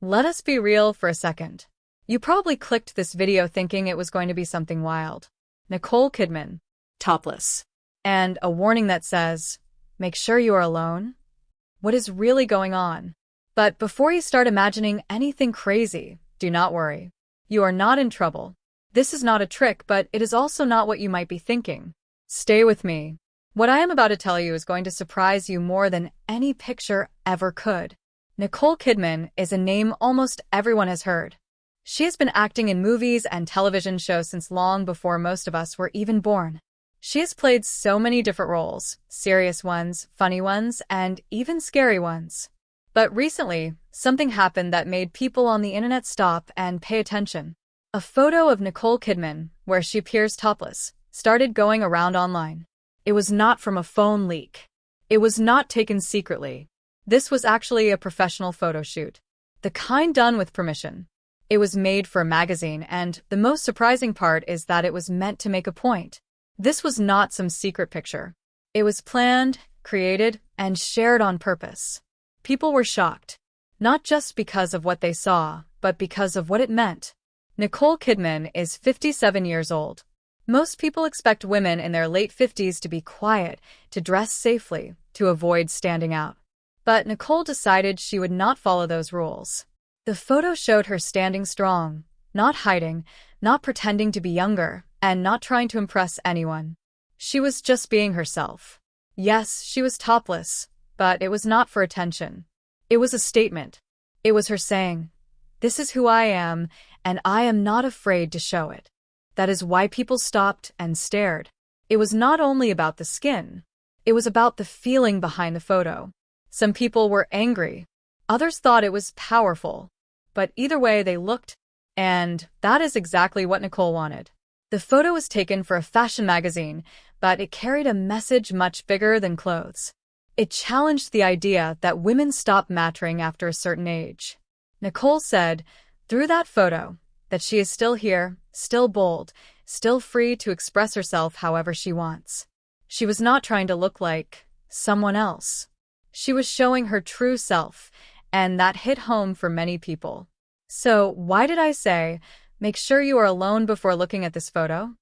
Let us be real for a second. You probably clicked this video thinking it was going to be something wild. Nicole Kidman, topless. And a warning that says, make sure you are alone. What is really going on? But before you start imagining anything crazy, do not worry. You are not in trouble. This is not a trick, but it is also not what you might be thinking. Stay with me. What I am about to tell you is going to surprise you more than any picture ever could. Nicole Kidman is a name almost everyone has heard. She has been acting in movies and television shows since long before most of us were even born. She has played so many different roles, serious ones, funny ones, and even scary ones. But recently, something happened that made people on the internet stop and pay attention. A photo of Nicole Kidman, where she appears topless, started going around online. It was not from a phone leak. It was not taken secretly. This was actually a professional photo shoot, the kind done with permission. It was made for a magazine, and the most surprising part is that it was meant to make a point. This was not some secret picture. It was planned, created, and shared on purpose. People were shocked, not just because of what they saw, but because of what it meant. Nicole Kidman is 57 years old. Most people expect women in their late 50s to be quiet, to dress safely, to avoid standing out. But Nicole decided she would not follow those rules. The photo showed her standing strong, not hiding, not pretending to be younger, and not trying to impress anyone. She was just being herself. Yes, she was topless, but it was not for attention. It was a statement. It was her saying, "This is who I am, and I am not afraid to show it." That is why people stopped and stared. It was not only about the skin. It was about the feeling behind the photo. Some people were angry. Others thought it was powerful. But either way, they looked, and that is exactly what Nicole wanted. The photo was taken for a fashion magazine, but it carried a message much bigger than clothes. It challenged the idea that women stop mattering after a certain age. Nicole said, through that photo, that she is still here, still bold, still free to express herself however she wants. She was not trying to look like someone else. She was showing her true self, and that hit home for many people. So why did I say, make sure you are alone before looking at this photo?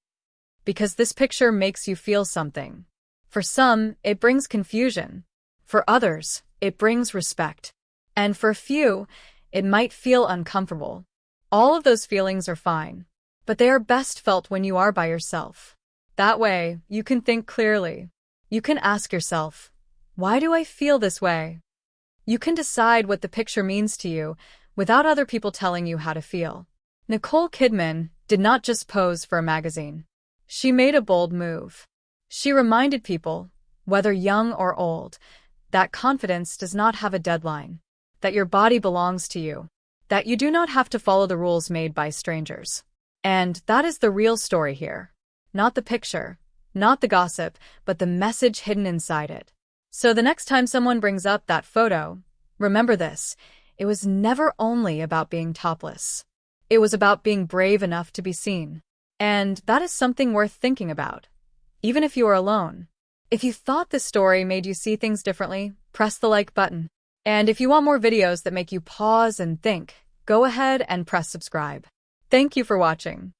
Because this picture makes you feel something. For some, it brings confusion. For others, it brings respect. And for a few, it might feel uncomfortable. All of those feelings are fine, but they are best felt when you are by yourself. That way, you can think clearly. You can ask yourself, why do I feel this way? You can decide what the picture means to you without other people telling you how to feel. Nicole Kidman did not just pose for a magazine. She made a bold move. She reminded people, whether young or old, that confidence does not have a deadline, that your body belongs to you, that you do not have to follow the rules made by strangers. And that is the real story here. Not the picture, not the gossip, but the message hidden inside it. So the next time someone brings up that photo, remember this, it was never only about being topless. It was about being brave enough to be seen. And that is something worth thinking about, even if you are alone. If you thought this story made you see things differently, press the like button. And if you want more videos that make you pause and think, go ahead and press subscribe. Thank you for watching.